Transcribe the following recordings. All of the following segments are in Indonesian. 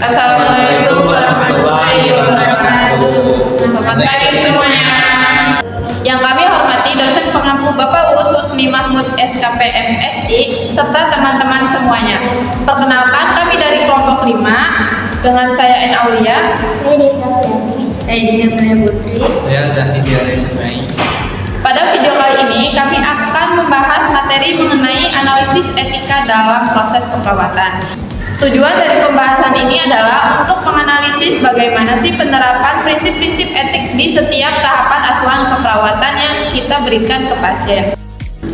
Assalamualaikum warahmatullahi wabarakatuh. Selamat pagi semuanya. Yang kami hormati dosen pengampu Bapak Uus Husni Mahmud SKP MSI serta teman-teman semuanya. Perkenalkan, kami dari kelompok 5 dengan saya N. Aulia, Saya Dina Putri. Saya Zahdi Dialai Semai. Pada video kali ini kami akan membahas materi mengenai analisis etika dalam proses keperawatan. Tujuan dari pembahasan ini adalah untuk menganalisis bagaimana sih penerapan prinsip-prinsip etik di setiap tahapan asuhan keperawatan yang kita berikan ke pasien.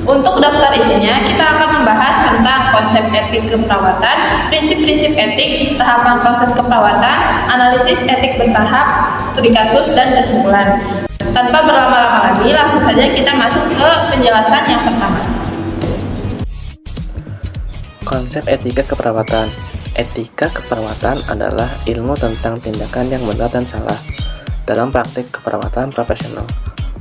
Untuk daftar isinya, kita akan membahas tentang konsep etik keperawatan, prinsip-prinsip etik, tahapan proses keperawatan, analisis etik bertahap, studi kasus, dan kesimpulan. Tanpa berlama-lama lagi, langsung saja kita masuk ke penjelasan yang pertama. Konsep etika keperawatan. Etika keperawatan adalah ilmu tentang tindakan yang benar dan salah dalam praktik keperawatan profesional.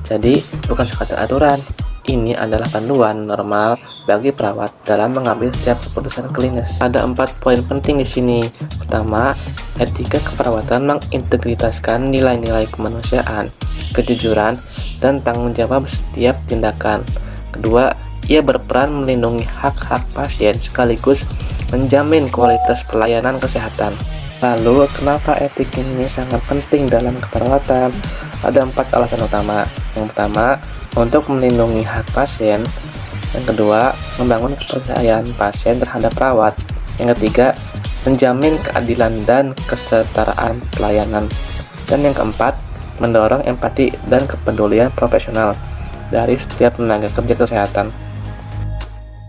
Jadi, bukan sekadar aturan. Ini adalah panduan normal bagi perawat dalam mengambil setiap keputusan klinis. Ada 4 poin penting di sini. Pertama, etika keperawatan mengintegritaskan nilai-nilai kemanusiaan, kejujuran, dan tanggung jawab setiap tindakan. Kedua, ia berperan melindungi hak-hak pasien sekaligus menjamin kualitas pelayanan kesehatan. Lalu, kenapa etik ini sangat penting dalam keperawatan? Ada 4 alasan utama. Yang pertama, untuk melindungi hak pasien. Yang kedua, membangun kepercayaan pasien terhadap perawat. Yang ketiga, menjamin keadilan dan kesetaraan pelayanan. Dan yang keempat, mendorong empati dan kepedulian profesional dari setiap tenaga kerja kesehatan.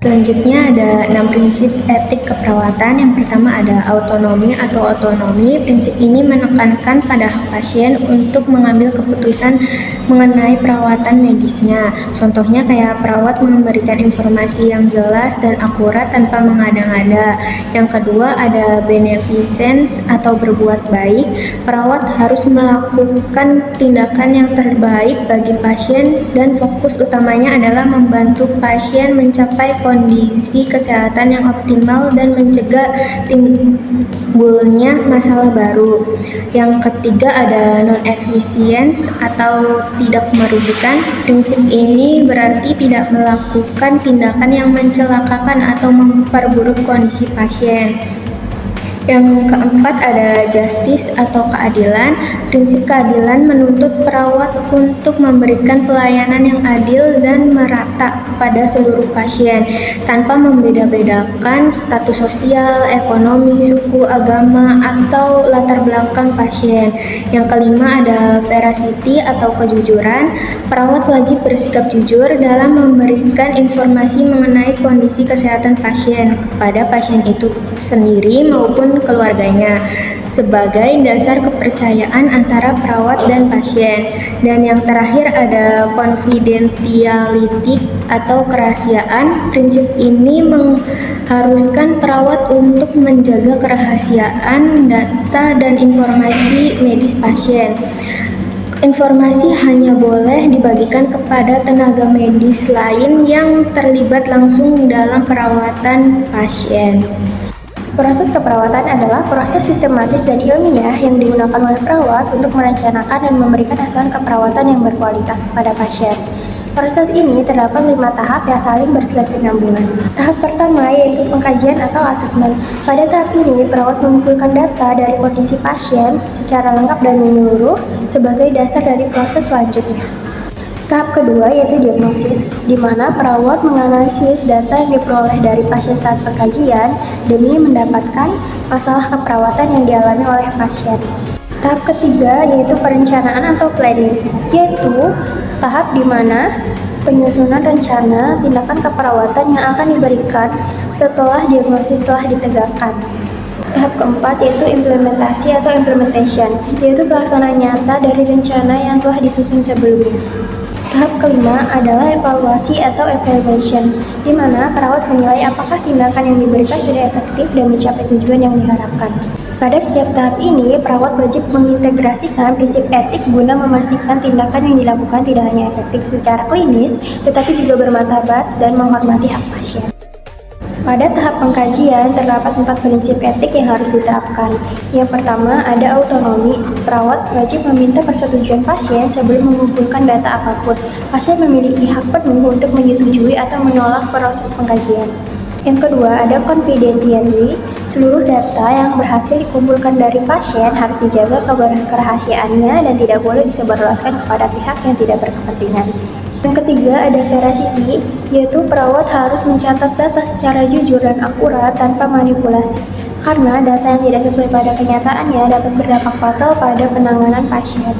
Selanjutnya ada 6 prinsip etik keperawatan. Yang pertama ada autonomi atau otonomi. Prinsip ini menekankan pada hak pasien untuk mengambil keputusan mengenai perawatan medisnya. Contohnya kayak perawat memberikan informasi yang jelas dan akurat tanpa mengada-ngada. Yang kedua ada beneficence atau berbuat baik. Perawat harus melakukan tindakan yang terbaik bagi pasien dan fokus utamanya adalah membantu pasien mencapai kondisi kesehatan yang optimal dan mencegah timbulnya masalah baru. Yang ketiga ada non-efficiency atau tidak merugikan. Prinsip ini berarti tidak melakukan tindakan yang mencelakakan atau memperburuk kondisi pasien. Yang keempat ada justice atau keadilan. Prinsip keadilan menuntut perawat untuk memberikan pelayanan yang adil dan merata kepada seluruh pasien tanpa membeda-bedakan status sosial, ekonomi, suku, agama, atau latar belakang pasien. Yang kelima ada veracity atau kejujuran. Perawat wajib bersikap jujur dalam memberikan informasi mengenai kondisi kesehatan pasien kepada pasien itu sendiri maupun keluarganya sebagai dasar kepercayaan antara perawat dan pasien. Dan yang terakhir ada confidentiality atau kerahasiaan. Prinsip ini mengharuskan perawat untuk menjaga kerahasiaan data dan informasi medis pasien. Informasi hanya boleh dibagikan kepada tenaga medis lain yang terlibat langsung dalam perawatan pasien. Proses keperawatan adalah proses sistematis dan ilmiah yang digunakan oleh perawat untuk merencanakan dan memberikan asuhan keperawatan yang berkualitas kepada pasien. Proses ini terdapat 5 tahap yang saling berkesinambungan. Tahap pertama yaitu pengkajian atau asesmen. Pada tahap ini, perawat mengumpulkan data dari kondisi pasien secara lengkap dan menyeluruh sebagai dasar dari proses selanjutnya. Tahap kedua yaitu diagnosis, di mana perawat menganalisis data yang diperoleh dari pasien saat pengkajian demi mendapatkan masalah keperawatan yang dialami oleh pasien. Tahap ketiga yaitu perencanaan atau planning, yaitu tahap di mana penyusunan rencana tindakan keperawatan yang akan diberikan setelah diagnosis telah ditegakkan. Tahap keempat yaitu implementasi atau implementation, yaitu pelaksanaan nyata dari rencana yang telah disusun sebelumnya. Tahap kelima adalah evaluasi atau evaluation, di mana perawat menilai apakah tindakan yang diberikan sudah efektif dan mencapai tujuan yang diharapkan. Pada setiap tahap ini, perawat wajib mengintegrasikan prinsip etik guna memastikan tindakan yang dilakukan tidak hanya efektif secara klinis, tetapi juga bermartabat dan menghormati hak pasien. Pada tahap pengkajian, terdapat 4 prinsip etik yang harus diterapkan. Yang pertama, ada autonomi. Perawat wajib meminta persetujuan pasien sebelum mengumpulkan data apapun. Pasien memiliki hak penuh untuk menyetujui atau menolak proses pengkajian. Yang kedua, ada confidentiality. Seluruh data yang berhasil dikumpulkan dari pasien harus dijaga kerahasiaannya dan tidak boleh disebarluaskan kepada pihak yang tidak berkepentingan. Yang ketiga, ada veracity, yaitu perawat harus mencatat data secara jujur dan akurat tanpa manipulasi, karena data yang tidak sesuai pada kenyataannya dapat berdampak fatal pada penanganan pasien.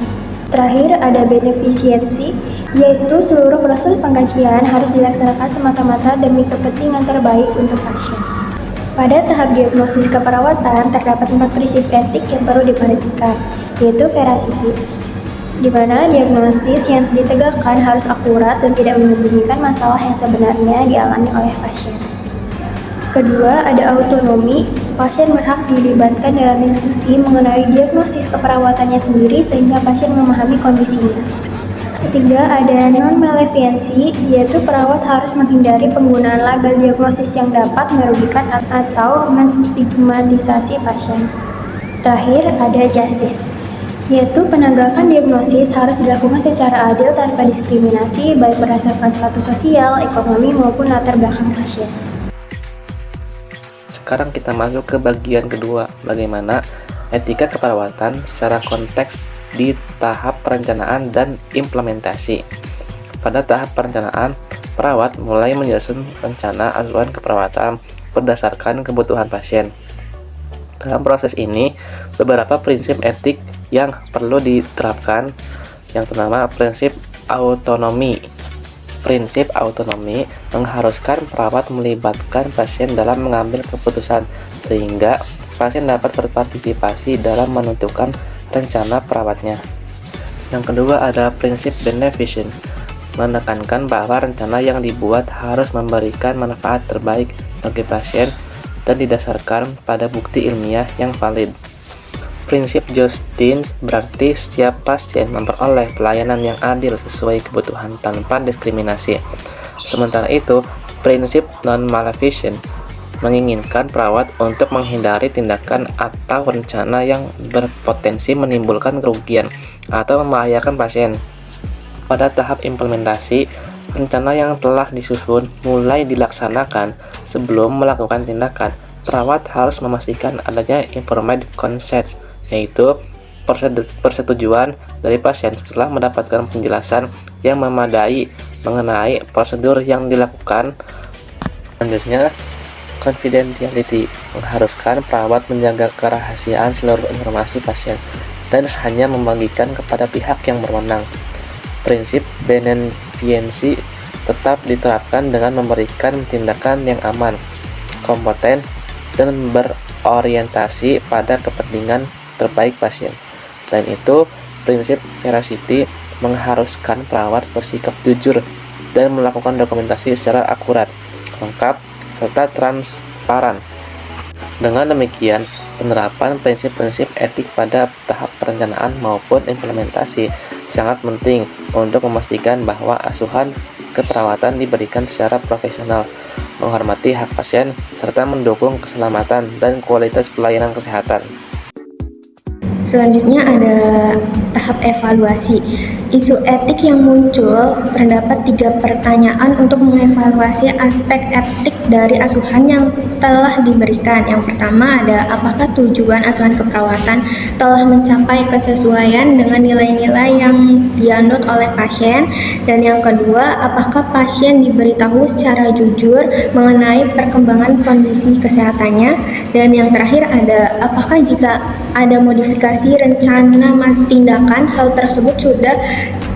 Terakhir, ada beneficiency, yaitu seluruh proses pengkajian harus dilaksanakan semata-mata demi kepentingan terbaik untuk pasien. Pada tahap diagnosis keperawatan, terdapat 4 prinsip etik yang perlu diperhatikan, yaitu veracity, di mana diagnosis yang ditegakkan harus akurat dan tidak menyembunyikan masalah yang sebenarnya dialami oleh pasien. Kedua, ada autonomi. Pasien berhak dilibatkan dalam diskusi mengenai diagnosis keperawatannya sendiri sehingga pasien memahami kondisinya. Ketiga, ada non-malefiansi, yaitu perawat harus menghindari penggunaan label diagnosis yang dapat merugikan atau menstigmatisasi pasien. Terakhir, ada justice, yaitu penegakan diagnosis harus dilakukan secara adil tanpa diskriminasi baik berdasarkan status sosial, ekonomi, maupun latar belakang pasien. Sekarang kita masuk ke bagian kedua, bagaimana etika keperawatan secara konteks di tahap perencanaan dan implementasi. Pada tahap perencanaan, perawat mulai menyusun rencana asuhan keperawatan berdasarkan kebutuhan pasien. Dalam proses ini, beberapa prinsip etik yang perlu diterapkan. Yang pertama, prinsip autonomi. Prinsip autonomi mengharuskan perawat melibatkan pasien dalam mengambil keputusan, sehingga pasien dapat berpartisipasi dalam menentukan rencana perawatnya. Yang kedua, ada prinsip beneficent, menekankan bahwa rencana yang dibuat harus memberikan manfaat terbaik bagi pasien dan didasarkan pada bukti ilmiah yang valid. Prinsip justice berarti setiap pasien memperoleh pelayanan yang adil sesuai kebutuhan tanpa diskriminasi. Sementara itu, prinsip non-maleficent menginginkan perawat untuk menghindari tindakan atau rencana yang berpotensi menimbulkan kerugian atau membahayakan pasien. Pada tahap implementasi, rencana yang telah disusun mulai dilaksanakan. Sebelum melakukan tindakan, perawat harus memastikan adanya informed consent, yaitu persetujuan dari pasien setelah mendapatkan penjelasan yang memadai mengenai prosedur yang dilakukan. Selanjutnya, confidentiality mengharuskan perawat menjaga kerahasiaan seluruh informasi pasien dan hanya membagikan kepada pihak yang berwenang. Prinsip beneficiency tetap diterapkan dengan memberikan tindakan yang aman, kompeten, dan berorientasi pada kepentingan terbaik pasien. Selain itu, prinsip veracity mengharuskan perawat bersikap jujur dan melakukan dokumentasi secara akurat, lengkap, serta transparan. Dengan demikian, penerapan prinsip-prinsip etik pada tahap perencanaan maupun implementasi sangat penting untuk memastikan bahwa asuhan keperawatan diberikan secara profesional, menghormati hak pasien, serta mendukung keselamatan dan kualitas pelayanan kesehatan. Selanjutnya ada tahap evaluasi. Isu etik yang muncul terdapat 3 pertanyaan untuk mengevaluasi aspek etik dari asuhan yang telah diberikan. Yang pertama ada apakah tujuan asuhan keperawatan telah mencapai kesesuaian dengan nilai-nilai yang dianut oleh pasien, dan yang kedua apakah pasien diberitahu secara jujur mengenai perkembangan kondisi kesehatannya, dan yang terakhir ada apakah jika ada modifikasi rencana tindakan hal tersebut sudah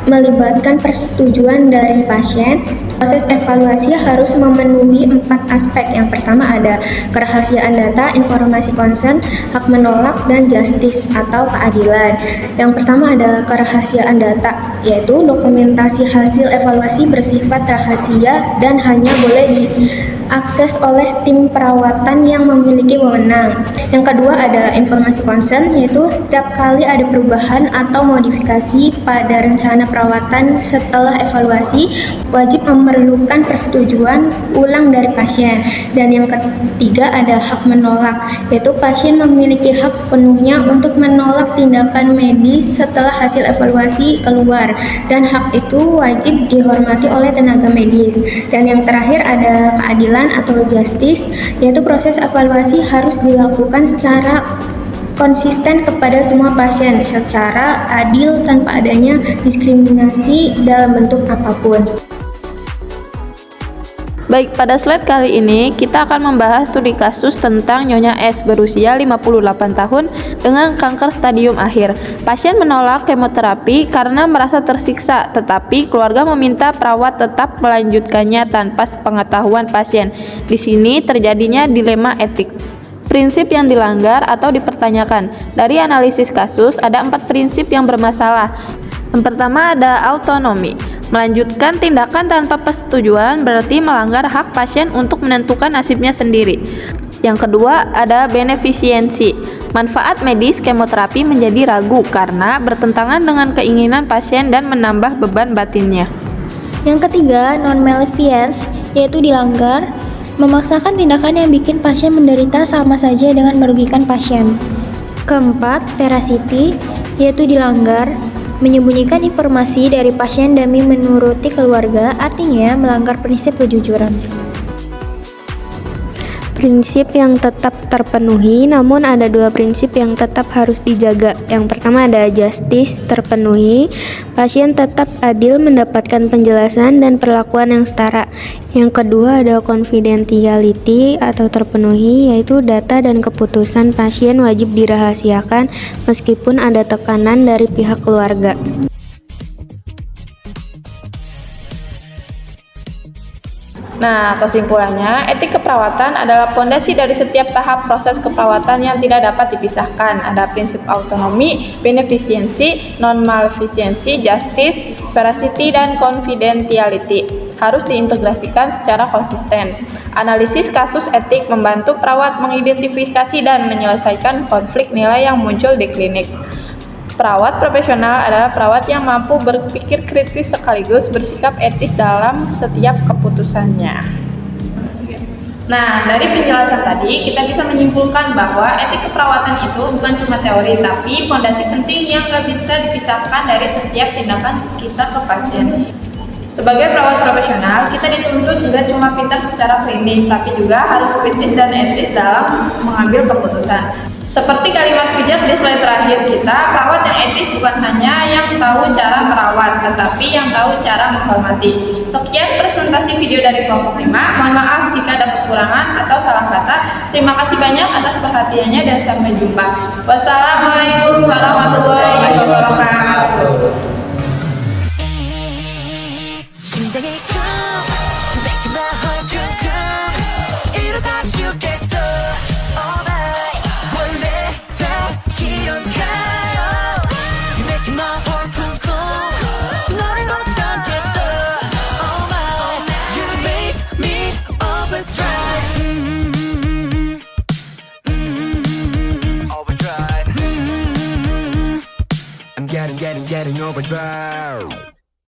melibatkan persetujuan dari pasien. Proses evaluasi harus memenuhi 4 aspek. Yang pertama ada kerahasiaan data, informasi konsen, hak menolak, dan justice atau keadilan. Yang pertama ada kerahasiaan data, yaitu dokumentasi hasil evaluasi bersifat rahasia dan hanya boleh akses oleh tim perawatan yang memiliki wewenang. Yang kedua ada informasi consent, yaitu setiap kali ada perubahan atau modifikasi pada rencana perawatan setelah evaluasi, wajib memerlukan persetujuan ulang dari pasien. Dan yang ketiga ada hak menolak, yaitu pasien memiliki hak sepenuhnya untuk menolak tindakan medis setelah hasil evaluasi keluar, dan hak itu wajib dihormati oleh tenaga medis. Dan yang terakhir ada keadilan atau justice, yaitu proses evaluasi harus dilakukan secara konsisten kepada semua pasien secara adil tanpa adanya diskriminasi dalam bentuk apapun. Baik, pada slide kali ini kita akan membahas studi kasus tentang Nyonya S berusia 58 tahun dengan kanker stadium akhir. Pasien menolak kemoterapi karena merasa tersiksa, tetapi keluarga meminta perawat tetap melanjutkannya tanpa sepengetahuan pasien. Di sini terjadinya dilema etik. Prinsip yang dilanggar atau dipertanyakan. Dari analisis kasus ada 4 prinsip yang bermasalah. Yang pertama ada autonomi. Melanjutkan tindakan tanpa persetujuan berarti melanggar hak pasien untuk menentukan nasibnya sendiri. Yang kedua ada beneficiensi. Manfaat medis kemoterapi menjadi ragu karena bertentangan dengan keinginan pasien dan menambah beban batinnya. Yang ketiga, non-malefiance, yaitu dilanggar, memaksakan tindakan yang bikin pasien menderita sama saja dengan merugikan pasien. Keempat, veracity, yaitu dilanggar, menyembunyikan informasi dari pasien demi menuruti keluarga, artinya melanggar prinsip kejujuran. Prinsip yang tetap terpenuhi, namun ada 2 prinsip yang tetap harus dijaga. Yang pertama ada justice terpenuhi, pasien tetap adil mendapatkan penjelasan dan perlakuan yang setara. Yang kedua ada confidentiality atau terpenuhi, yaitu data dan keputusan pasien wajib dirahasiakan meskipun ada tekanan dari pihak keluarga. Nah, kesimpulannya, etik keperawatan adalah pondasi dari setiap tahap proses keperawatan yang tidak dapat dipisahkan. Ada prinsip autonomi, beneficiency, non-maleficiency, justice, veracity, dan confidentiality. Harus diintegrasikan secara konsisten. Analisis kasus etik membantu perawat mengidentifikasi dan menyelesaikan konflik nilai yang muncul di klinik. Perawat profesional adalah perawat yang mampu berpikir kritis sekaligus bersikap etis dalam setiap keputusannya. Nah, dari penjelasan tadi kita bisa menyimpulkan bahwa etik keperawatan itu bukan cuma teori, tapi fondasi penting yang gak bisa dipisahkan dari setiap tindakan kita ke pasien. Sebagai perawat profesional, kita dituntut nggak cuma pintar secara klinis, tapi juga harus kritis dan etis dalam mengambil keputusan. Seperti kalimat bijak di slide terakhir kita, perawat yang etis bukan hanya yang tahu cara merawat, tetapi yang tahu cara menghormati. Sekian presentasi video dari kelompok 5. Mohon maaf jika ada kekurangan atau salah kata. Terima kasih banyak atas perhatiannya dan sampai jumpa. Wassalamualaikum warahmatullahi wabarakatuh. 심장이 쿵 make my heart 쿵쿵 이러다 죽겠어 Oh my 원래 다 이런가요 You make my heart 쿵쿵 너를 못 참겠어 Oh my You make me overdrive Overdrive I'm getting overdrive